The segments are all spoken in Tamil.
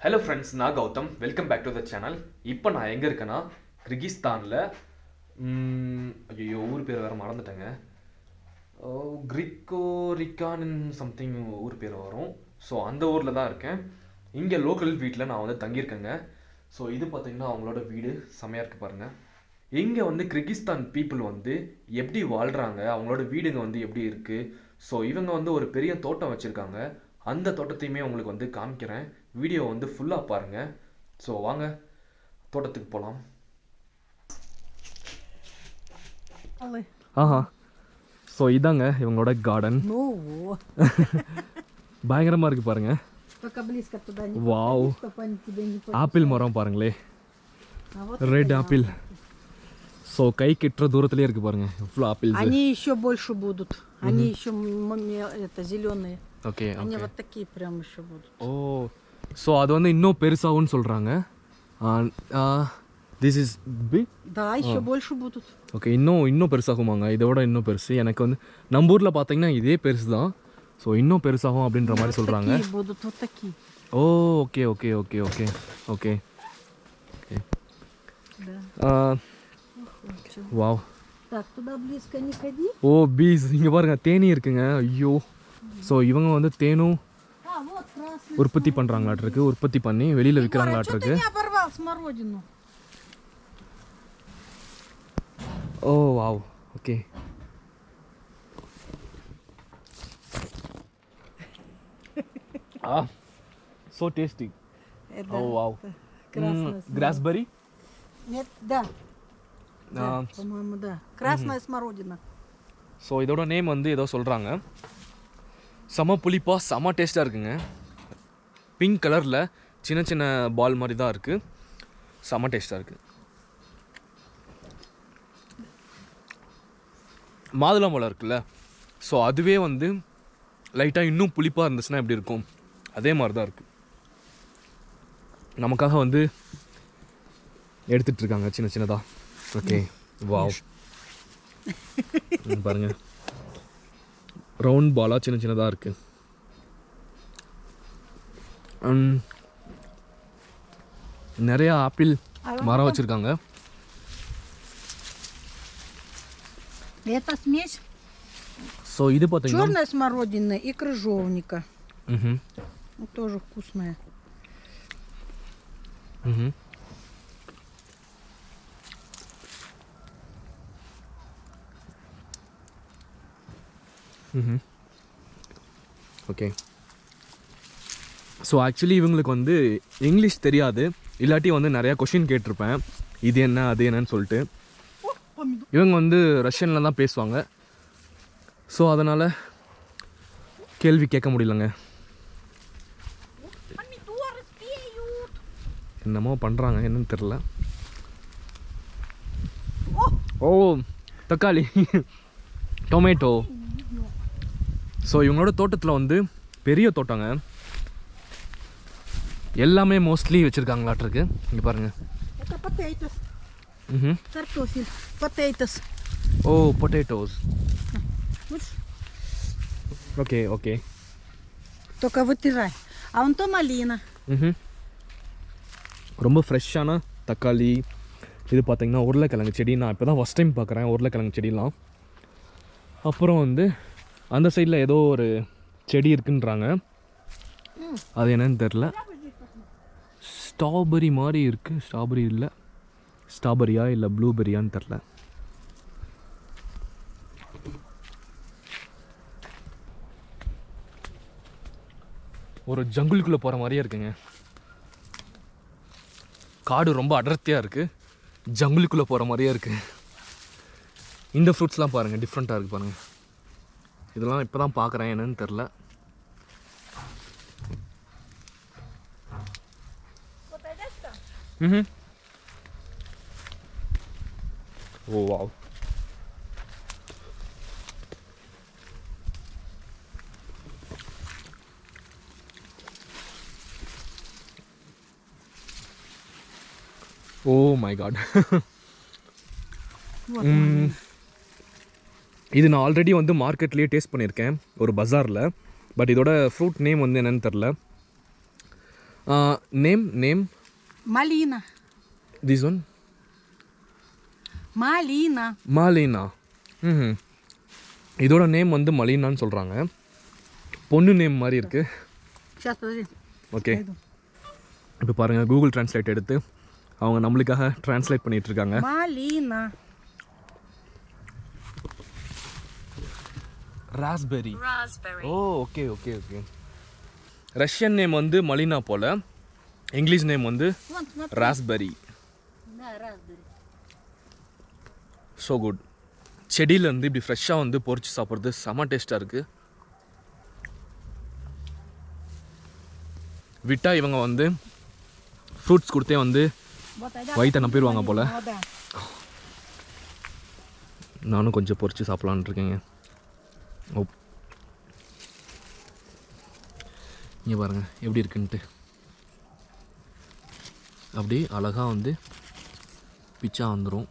Hello friends, நான் Gautham. Welcome back to the channel. இப்போ நான் எங்க இருக்கேன்னா கிர்கிஸ்தான்ல ஐயோ ஊர் பேர் வேற மறந்துட்டேங்க. ரிக்கான் சம்திங் ஊர் பேர் வரும். ஸோ அந்த ஊரில் தான் இருக்கேன். இங்கே லோக்கல் வீட்டில் நான் வந்து தங்கியிருக்கேங்க. ஸோ இது பார்த்தீங்கன்னா அவங்களோட வீடு செமையாக இருக்குது பாருங்கள். இங்கே வந்து கிர்கிஸ்தான் பீப்புள் வந்து எப்படி வாழ்கிறாங்க, அவங்களோட வீடுங்க வந்து எப்படி இருக்குது. ஸோ இவங்க வந்து ஒரு பெரிய தோட்டம் வச்சுருக்காங்க. அந்த தோட்டத்தையுமே உங்களுக்கு வந்து காமிக்கிறேன். வீடியோ வந்து ஃபுல்லாக பாருங்கள். ஸோ வாங்க தோட்டத்துக்கு போகலாம். ஆஹா, ஸோ இதாங்க இவங்களோட கார்டன். பயங்கரமாக இருக்குது பாருங்கள். வாவ், ஆப்பிள் மரம் பாருங்களே, ரெட் ஆப்பிள். ஸோ கை கிட்டுற தூரத்துலேயே இருக்குது பாருங்க இவ்வளோ ஆப்பிள்ஸ். Они еще больше будут. Они еще это зеленые. ஓகே, Они вот такие прям еще будут. ஓ, ஸோ அது வந்து இன்னும் பெருசாகும்னு சொல்கிறாங்க. This is big. Да, еще больше будут. ஓகே, இன்னும் பெருசாகுமாங்க, இதோட இன்னும் பெருசு. எனக்கு வந்து நம்ம ஊரில் பார்த்தீங்கன்னா இதே பெருசு தான். ஸோ இன்னும் பெருசாகும் அப்படின்ற மாதிரி சொல்கிறாங்க. Будут вот такие. ஓ, okay okay okay okay okay okay. Wow. Так, туда близко не ходи. ஓ, பீஸ் இங்கே பாருங்க, தேனி இருக்குங்க. ஐயோ, ஸோ இவங்க வந்து தேனும் Вот красный. உற்பத்தி பண்ணுறாங்களாட்டிருக்கு, உற்பத்தி பண்ணி வெளியில் விற்கிறாங்களாட்டிருக்கு. Ты не оборвал смородину. ஓ wow, okay. So tasty. Это Oh wow. красная. Raspberry. Нет, да. Да, Ah, по-моему, да. Красная смородина. So இதோட நேம் வந்து ஏதோ சொல்கிறாங்க. செம புளிப்பாக செம டேஸ்ட்டாக இருக்குங்க. பிங்க் கலரில் சின்ன சின்ன பால் மாதிரி தான் இருக்குது. செம டேஸ்ட்டாக இருக்குது. மாதுளம்பழம் இருக்குல்ல, ஸோ அதுவே வந்து லைட்டாக இன்னும் புளிப்பாக இருந்துச்சுன்னா எப்படி இருக்கும், அதே மாதிரி தான் இருக்குது. நமக்காக வந்து எடுத்துகிட்ருக்காங்க சின்ன சின்னதாக. ஓகே, வாவ் பாருங்க, ரவுண்ட் பாலாக சின்ன சின்னதாக இருக்குது. நிறையா ஆப்பிள் மரம் வச்சுருக்காங்க. Это смесь ஸோ இது பார்த்தீங்கன்னா черной смородины и крыжовника. Вот тоже вкусная. ஓகே. ஸோ ஆக்சுவலி இவங்களுக்கு வந்து இங்கிலீஷ் தெரியாது, இல்லாட்டி வந்து நிறையா கொஷின் கேட்டிருப்பேன், இது என்ன அது என்னன்னு சொல்லிட்டு. இவங்க வந்து ரஷ்யனில் தான் பேசுவாங்க. ஸோ அதனால் கேள்வி கேட்க முடியலங்க. என்னமோ பண்ணுறாங்க, என்னன்னு தெரில. ஓ, தக்காளி, டொமேட்டோ. ஸோ இவங்களோட தோட்டத்தில் வந்து பெரிய தோட்டங்க, எல்லாமே மோஸ்ட்லி வச்சுருக்காங்களாட்டிருக்கு. இங்கே பாருங்கள். Это potatoes. Картофель. Potatoes. ஓ, பொட்டேட்டோஸ். Okay okay. Только вытирай. А вон то малина. ரொம்ப ஃப்ரெஷ்ஷான தக்காளி. இது பார்த்திங்கன்னா உருளைக்கிழங்கு செடி. நான் இப்போ தான் ஃபஸ்ட் டைம் பார்க்குறேன் உருளைக்கிழங்கு செடிலாம். அப்புறம் வந்து அந்த சைடில் ஏதோ ஒரு செடி இருக்குன்றாங்க, அது என்னன்னு தெரில. ஸ்ட்ராபெரி மாதிரி இருக்குது. ஸ்ட்ராபெரி இல்லை, ஸ்ட்ராபெரியா இல்லை ப்ளூபெரியான்னு தெரில. ஒரு ஜங்குளுக்குள்ளே போகிற மாதிரியே இருக்குங்க. காடு ரொம்ப அடர்த்தியாக இருக்குது, ஜங்குளுக்குள்ளே போகிற மாதிரியே இருக்குது. இந்த ஃப்ரூட்ஸ்லாம் பாருங்கள், டிஃப்ரெண்ட்டாக இருக்குது பாருங்கள். இதெல்லாம் இப்போ தான் பார்க்குறேன், என்னன்னு தெரில. Oh wow. Oh my God. இது நான் ஆல்ரெடி வந்து மார்க்கெட்லேயே டேஸ்ட் பண்ணியிருக்கேன் ஒரு பஜாரில். பட் இதோட ஃப்ரூட் நேம் வந்து என்னென்னு தெரில. நேம் Малина. This one Малина. மாலினா. ம், இதோட நேம் வந்து மலினான்னு சொல்கிறாங்க. பொண்ணு நேம் மாதிரி இருக்குது. Сейчас, подожди. ஓகே, Пойду. இப்போ பாருங்கள், கூகுள் ட்ரான்ஸ்லேட் எடுத்து அவங்க நம்மளுக்காக ட்ரான்ஸ்லேட் பண்ணிகிட்ருக்காங்க. Малина. ராஸ்பெரி. ஓ, okay okay okay. Russian name வந்து மலினா போல், இங்கிலீஷ் நேம் வந்து Вон, смотри. ராஸ்பெரி. Да, raspberry. So good. செடியிலேருந்து இப்படி ஃப்ரெஷ்ஷாக வந்து பொரிச்சு சாப்பிட்றது செம டேஸ்ட்டாக இருக்குது. விட்டா இவங்க வந்து ஃப்ரூட்ஸ் கொடுத்தே வந்து Вот, айда. வயிற்ற நம்பிடுவாங்க போல். Молодая. நானும் கொஞ்சம் பொரிச்சு சாப்பிட்லான்னு இருக்கேங்க. ஓ, இங்கே பாருங்கள் எப்படி இருக்குன்ட்டு. அப்படி அழகாக வந்து பிச்சா வந்துடும்.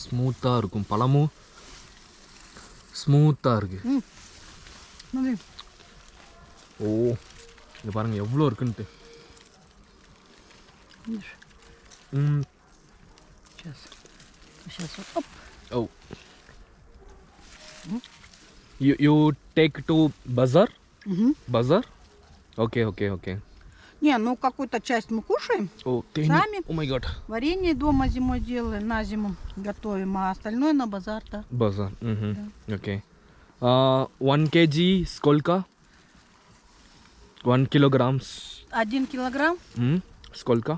ஸ்மூத்தாக இருக்கும், பழமும் ஸ்மூத்தாக இருக்குது. Смотри. ஓ, இங்கே பாருங்கள் எவ்வளோ இருக்குன்ட்டு. Видишь? ம். Сейчас. Сейчас вот. Оп. ஓ, you take to bazaar. Угу. Bazaar. Okay okay okay. Не, ну какую-то часть мы кушаем. ஓ, தேனி. Сами. Oh my god. Варенье дома зимой делаем, на зиму готовим, а остальное на базар-то. Базар. Окей. 1 kg сколько? 1 килограмм. 1 килограмм Сколько?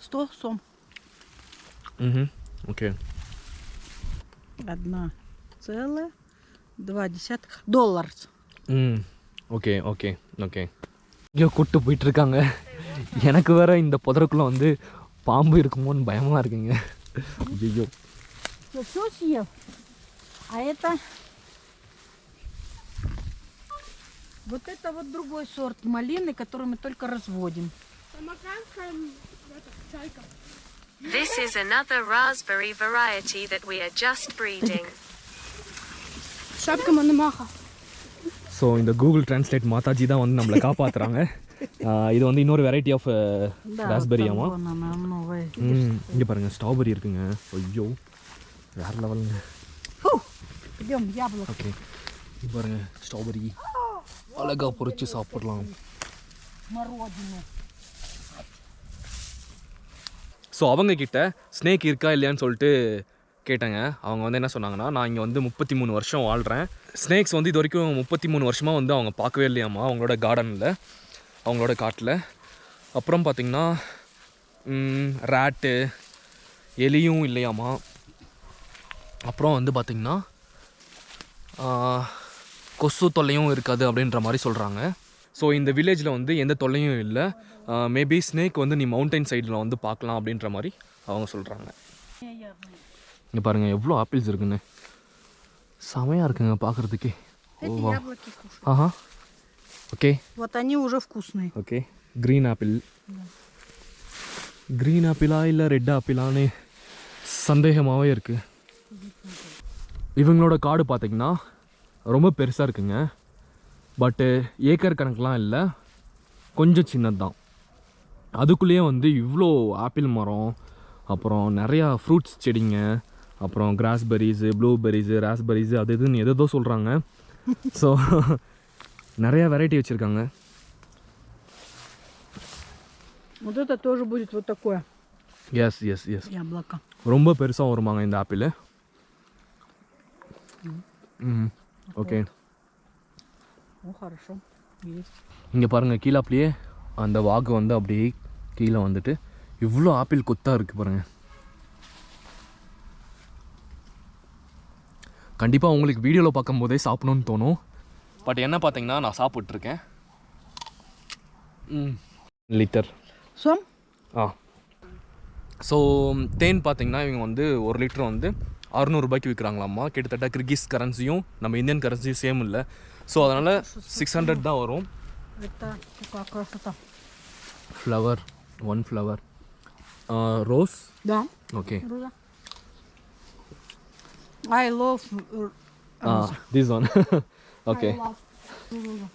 100 сом. Окей. 1,2 долларов. Okay okay okay. இங்கே கூப்பிட்டு போயிட்டுருக்காங்க. எனக்கு வேற இந்த புதருக்குள்ளே வந்து பாம்பு இருக்குமோன்னு பயமாக இருக்குங்க. ஐயோ. Все съел. А это... Вот это вот другой сорт малины, который мы только разводим. This is another raspberry variety that we are just breeding. Шапка Мономаха. So இந்த கூகுள் ட்ரான்ஸ்லேட் மாதாஜி தான் வந்து நம்மளை காப்பாற்றுறாங்க. இது வந்து இன்னொரு வெரைட்டி ஆஃப் ராஸ்பெரியாமா. Вон она новая. இங்கே பாருங்கள் ஸ்ட்ராபெரி இருக்குங்க. ஐயோ, வேறு லெவலுங்க. Фу! Идем, яблоко. ஓகே, இது பாருங்கள் ஸ்ட்ராபெரி அழகாக பொரிச்சு சாப்பிடலாம். Смородину. ஸோ அவங்கக்கிட்ட ஸ்னேக் இருக்கா இல்லையான்னு சொல்லிட்டு கேட்டாங்க. அவங்க வந்து என்ன சொன்னாங்கன்னா, நான் இங்கே வந்து 33 வருஷம் வாழ்கிறேன், ஸ்னேக்ஸ் வந்து இது வரைக்கும் 33 வருஷமாக வந்து அவங்க பார்க்கவே இல்லையாம்மா அவங்களோட கார்டனில், அவங்களோட காட்டில். அப்புறம் பார்த்திங்கன்னா ரேட்டு எலியும் இல்லையாம்மா. அப்புறம் வந்து பார்த்திங்கன்னா கொசு தொல்லையும் இருக்காது அப்படின்ற மாதிரி சொல்கிறாங்க. ஸோ இந்த வில்லேஜில் வந்து எந்த தொல்லையும் இல்லை. மேபி ஸ்னேக் வந்து நீ மவுண்டைன் சைடில் வந்து பார்க்கலாம் அப்படின்ற மாதிரி அவங்க சொல்கிறாங்க. இங்கே பாருங்கள் எவ்வளோ ஆப்பிள்ஸ் இருக்குன்னு, செமையாக இருக்குங்க பார்க்குறதுக்கே. Эти яблоки кушай. ஆஹா, okay Вот они уже вкусные. Okay. Green apple. Green ஆப்பிளா இல்லை ரெட் ஆப்பிளான்னு சந்தேகமாகவே இருக்குது. இவங்களோட காடு பார்த்திங்கன்னா ரொம்ப பெருசாக இருக்குங்க. பட்டு ஏக்கர் கணக்கெலாம் இல்லை, கொஞ்சம் சின்னது தான். அதுக்குள்ளேயே வந்து இவ்வளோ ஆப்பிள் மரம், அப்புறம் நிறையா ஃப்ரூட்ஸ் செடிங்க, அப்புறம் கிராஸ்பெரிஸு, ப்ளூபெரிஸு, ராஸ்பெரிஸு, அது இதுன்னு எதோ சொல்கிறாங்க. ஸோ நிறையா வெரைட்டி வச்சுருக்காங்க. Вот это тоже будет вот такое எஸ் எஸ் எஸ். яблоко. ரொம்ப பெருசாக வருமாங்க இந்த ஆப்பிள். ஓகே. Ну хорошо, есть. இங்கே பாருங்கள் கீழாப்லேயே அந்த வாகு வந்து அப்படியே கீழே வந்துட்டு இவ்வளோ ஆப்பிள் கொத்தாக இருக்குது பாருங்கள். கண்டிப்பாக உங்களுக்கு வீடியோவில் பார்க்கும்போதே சாப்பிடணுன்னு தோணும். பட் என்ன பார்த்தீங்கன்னா நான் சாப்பிட்ருக்கேன். லிட்டர் Сом? ஸோ தேன் பார்த்தீங்கன்னா இவங்க வந்து 1 லிட்டர் வந்து 600 ரூபாய்க்கு விற்கிறாங்களாம்மா. கிட்டத்தட்ட கிர்கிஸ் கரன்சியும் நம்ம இந்தியன் கரன்சியும் சேம் இல்லை. ஸோ அதனால் 600 தான் வரும். Это какая красота. Flower, 1 flower. Rose. Да. Okay. Роза. I love this one. Okay. I love роза.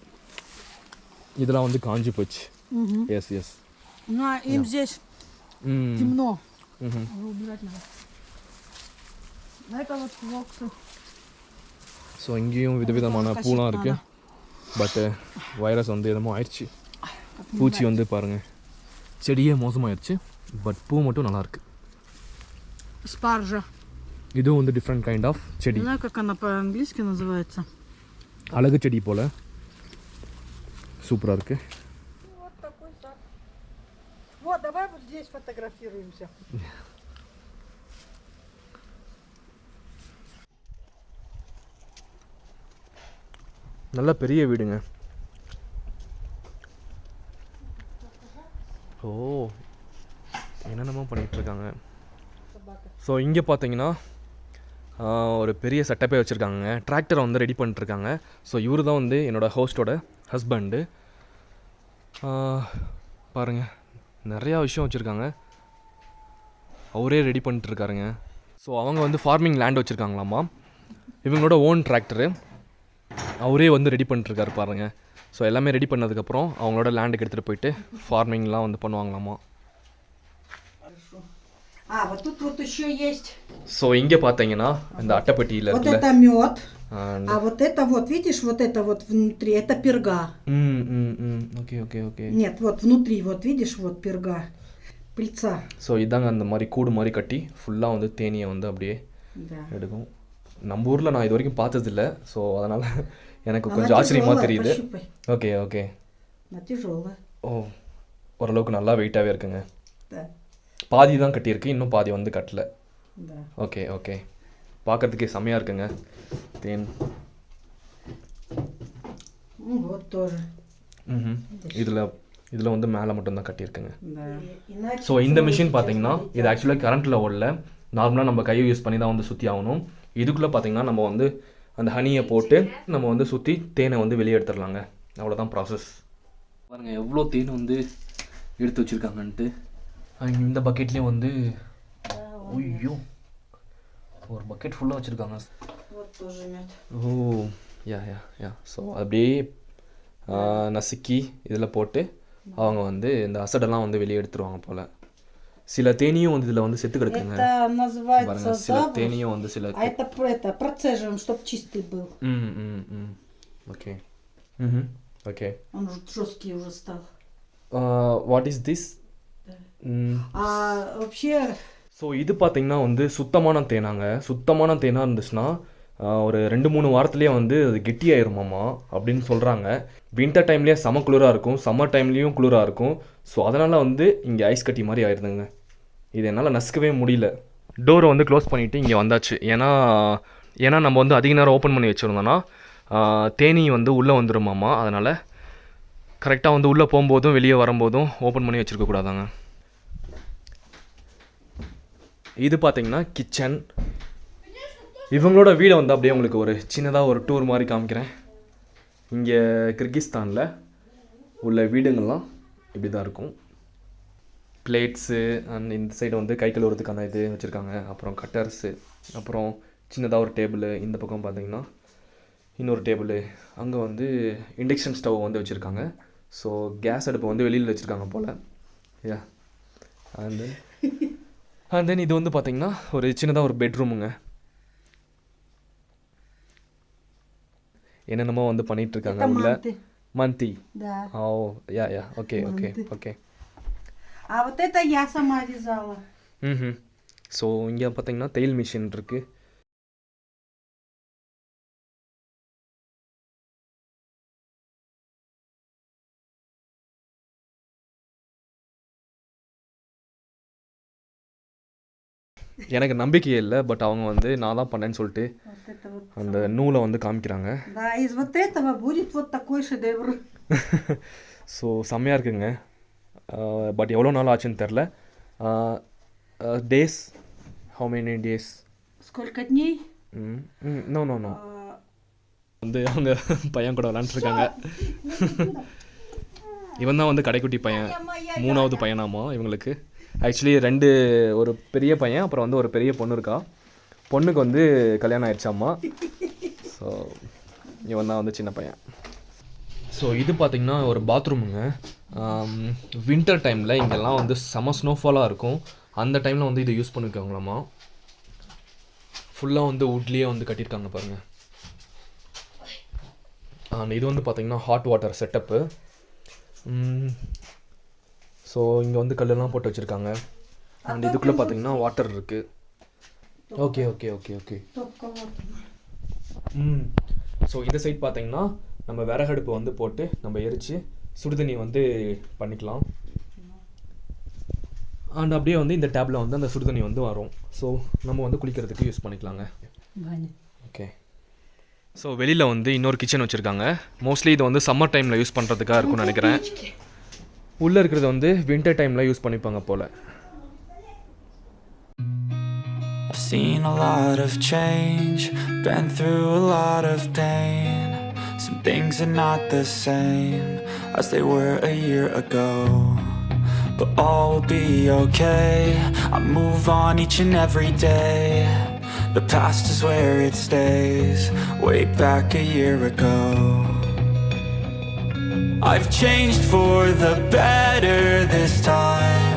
இதெல்லாம் வந்து காஞ்சி போச்சு. S S Ну, а им здесь темно. Уже убирать надо. Это вот флоксы. ஸோ இங்கேயும் விதவிதமான பூலாம் இருக்குது. பட்டு வைரஸ் வந்து எதுமோ ஆயிடுச்சு. பூச்சி வந்து பாருங்கள், செடியே மோசமாகிடுச்சு. பட் பூ மட்டும் நல்லாயிருக்கு. Спаржа. இதுவும் வந்து டிஃப்ரெண்ட் கைண்ட் ஆஃப் செடி. Не знаю, как она по-английски называется. அழகு செடி போல் சூப்பராக இருக்குது. Вот такой сад. Вот, давай вот здесь фотографируемся. நல்ல பெரிய வீடுங்க. ஓ, என்னென்னமோ பண்ணிகிட்ருக்காங்க. ஸோ இங்கே பார்த்தீங்கன்னா ஒரு பெரிய செட்டப்பே வச்சுருக்காங்க. டிராக்டரை வந்து ரெடி பண்ணிட்டுருக்காங்க. ஸோ இவர் தான் வந்து என்னோடய ஹோஸ்டோட ஹஸ்பண்டு. பாருங்கள், நிறையா விஷயம் வச்சுருக்காங்க. அவரே ரெடி பண்ணிட்டுருக்காருங்க. ஸோ அவங்க வந்து ஃபார்மிங் லேண்ட் வச்சுருக்காங்களாம்மா. இவங்களோட ஓன் டிராக்டரு அவரே வந்து ரெடி பண்ணிட்டுருக்காரு பாருங்கள். ஸோ எல்லாமே ரெடி பண்ணதுக்கப்புறம் அவங்களோட லேண்டுக்கு எடுத்துகிட்டு போயிட்டு ஃபார்மிங்லாம் வந்து பண்ணுவாங்களாமா. А, вот тут вот еще есть. ஸோ இங்கே பார்த்தீங்கன்னா இந்த அட்டைப்பெட்டியில் Вот это мед. А вот это вот, видишь, вот это вот внутри, это перга. Okay okay okay. Нет, вот внутри, вот видишь, вот перга, пыльца. ஸோ இதாங்க அந்த மாதிரி கூடு மாதிரி கட்டி ஃபுல்லாக வந்து தேனியை வந்து அப்படியே எடுக்கும். நம்ம ஊரில் நான் இது வரைக்கும் பார்த்ததில்ல. ஸோ அதனால் எனக்கு கொஞ்சம் ஆச்சரியமாக தெரியுது. Okay okay. ஓ, ஓரளவுக்கு நல்லா வெயிட்டாகவே இருக்குங்க. பாதி தான் கட்டியிருக்கு, இன்னும் பாதி வந்து கட்டலை. Okay okay. பார்க்கறதுக்கே செம்மையாக இருக்குங்க தேன். இதில் வந்து மேலே மட்டும்தான் கட்டியிருக்குங்க. ஸோ இந்த மிஷின் பார்த்தீங்கன்னா இது ஆக்சுவலாக கரண்ட்டில் ஓடல. நார்மலாக நம்ம கையை யூஸ் பண்ணி தான் வந்து சுற்றி ஆகணும். இதுக்குள்ளே பார்த்தீங்கன்னா நம்ம வந்து அந்த ஹனியை போட்டு நம்ம வந்து சுற்றி தேனை வந்து வெளியே எடுத்துடலாங்க. அவ்வளோதான் ப்ராசஸ். பாருங்கள் எவ்வளோ தேன் வந்து எடுத்து வச்சுருக்காங்கன்ட்டு. இந்த பக்கெட்லேயும் வந்து ஐயோ ஒரு பக்கெட் ஃபுல்லாக வச்சுருக்காங்க. ஓ யா யா யா. ஸோ அப்படியே நசுக்கி இதில் போட்டு அவங்க வந்து இந்த அசடெல்லாம் வந்து வெளியே எடுத்துருவாங்க போல். சில தேனியும் வந்து இதில் வந்து செத்து கிடக்குங்க. பாருங்க, சில தேனியும் வந்து சில. Процеживаем, чтобы чистый был. Okay okay. Он уже жесткий уже стал. What is this? Вообще. So இது பார்த்தீங்கன்னா வந்து சுத்தமான தேனாங்க. சுத்தமான தேனாக இருந்துச்சுன்னா ஒரு 2-3 வாரத்துலேயே வந்து அது கெட்டியாயிருமாம்மா அப்படின்னு சொல்கிறாங்க. வின்டர் டைம்லேயே செம குளிராக இருக்கும், சம்மர் டைம்லேயும் குளிராக இருக்கும். ஸோ அதனால் வந்து இங்கே ஐஸ் கட்டி மாதிரி ஆயிருதுங்க. இது என்னால் நசுக்கவே முடியல. டோரை வந்து க்ளோஸ் பண்ணிவிட்டு இங்கே வந்தாச்சு. ஏன்னா நம்ம வந்து அதிக நேரம் ஓப்பன் பண்ணி வச்சுருந்தோன்னா தேனி வந்து உள்ளே வந்துடுமாம்மா. அதனால் கரெக்டாக வந்து உள்ளே போகும்போதும் வெளியே வரும்போதும் ஓப்பன் பண்ணி வச்சுருக்கக்கூடாதாங்க. இது பார்த்தீங்கன்னா கிச்சன். இவங்களோட வீடை வந்து அப்படியே உங்களுக்கு ஒரு சின்னதாக ஒரு டூர் மாதிரி காமிக்கிறேன். இங்கே கிர்கிஸ்தானில் உள்ள வீடுங்கள்லாம் இப்படி தான் இருக்கும். பிளேட்ஸு அண்ட் இந்த சைடு வந்து கை கழுவுறதுக்கான இது வச்சுருக்காங்க. அப்புறம் கட்டர்ஸு, அப்புறம் சின்னதாக ஒரு டேபிள். இந்த பக்கம் பார்த்தீங்கன்னா இன்னொரு டேபிள். அங்கே வந்து இண்டக்ஷன் ஸ்டவ் வந்து வச்சுருக்காங்க. ஸோ கேஸ் அடுப்பு வந்து வெளியில் வச்சுருக்காங்க போல். யா. அண்ட் தென் இது வந்து பார்த்தீங்கன்னா ஒரு சின்னதாக ஒரு பெட்ரூமுங்க. என்னென்னமோ வந்து பண்ணிகிட்ருக்காங்க உள்ள. மந்தி. Oh yeah yeah. Okay okay okay. А вот это я сама вязала. So இங்கே பார்த்தீங்கன்னா தையல் மிஷின் இருக்குது. எனக்கு நம்பிக்கை இல்லை. பட் அவங்க வந்து நான் தான் பண்ணேன்னு சொல்லிட்டு அந்த நூலை வந்து காமிக்கிறாங்க. ஸோ செம்மையாக இருக்குங்க. பட் எவ்வளோ நாள் ஆச்சுன்னு தெரில. Days, how many days? No no no. வந்து அவங்க பையன் கூட விளாண்டுருக்காங்க. இவன் தான் வந்து கடைக்குட்டி பையன், 3வது பையனாமா இவங்களுக்கு. ஆக்சுவலி 2 ஒரு பெரிய பையன், அப்புறம் வந்து ஒரு பெரிய பொண்ணு இருக்கா. பொண்ணுக்கு வந்து கல்யாணம் ஆயிடுச்சாம்மா. ஸோ இவன் தான் வந்து சின்ன பையன். ஸோ இது பார்த்திங்கன்னா ஒரு பாத்ரூமுங்க. வின்டர் டைமில் இங்கெல்லாம் வந்து செம ஸ்னோஃபாலாக இருக்கும். அந்த டைமில் வந்து இதை யூஸ் பண்ணிக்கோங்களாமா. ஃபுல்லாக வந்து வுட்லேயே வந்து கட்டியிருக்காங்க பாருங்கள். அண்ட் இது வந்து பார்த்திங்கன்னா ஹாட் வாட்டர் செட்டப்பு. ஸோ இங்கே வந்து கல்லெல்லாம் போட்டு வச்சுருக்காங்க. அண்ட் இதுக்குள்ளே பார்த்திங்கன்னா வாட்டர் இருக்குது. Okay okay okay okay. So இந்த சைட் பார்த்திங்கன்னா நம்ம விறகடுப்பு வந்து போட்டு நம்ம எரித்து சுடுதண்ணி வந்து பண்ணிக்கலாம். அண்ட் அப்படியே வந்து இந்த டேப்பில் வந்து அந்த சுடுதண்ணி வந்து வரும். ஸோ நம்ம வந்து குளிக்கிறதுக்கு யூஸ் பண்ணிக்கலாங்க. ஓகே. ஸோ வெளியில் வந்து இன்னொரு கிச்சன் வச்சுருக்காங்க. மோஸ்ட்லி இது வந்து சம்மர் டைமில் யூஸ் பண்ணுறதுக்காக இருக்கும்னு நினைக்கிறேன். உள்ளே இருக்கிறத வந்து வின்டர் டைமில் யூஸ் பண்ணிப்பாங்க போல். I've seen a lot of change, been through a lot of pain. Some things are not the same as they were a year ago, but all will be okay. I move on each and every day. The past is where it stays, way back a year ago. I've changed for the better this time.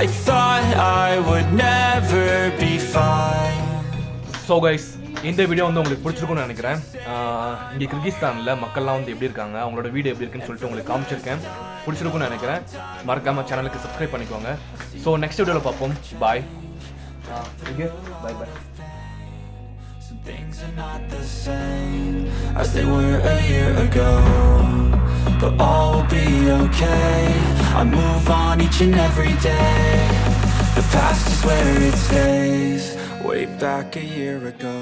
I thought I would never be fine. So guys, இந்த வீடியோ வந்து உங்களுக்கு பிடிச்சிருக்குன்னு நினைக்கிறேன். இங்கே கிர்கிஸ்தானில் மக்கள்லாம் வந்து எப்படி இருக்காங்க, அவங்களோட வீடு எப்படி இருக்குன்னு சொல்லிட்டு உங்களுக்கு காமிச்சிருக்கேன். பிடிச்சிருக்குன்னு நினைக்கிறேன். மறக்காமல் சேனலுக்கு சப்ஸ்கிரைப் பண்ணிக்கோங்க. ஸோ நெக்ஸ்ட் வீடியோவில் பார்ப்போம். பாய். பாய் பாய். Some things are not the same as they were a year ago, but all will be okay. I move on each and every day. The past is where it stays, way back a year ago.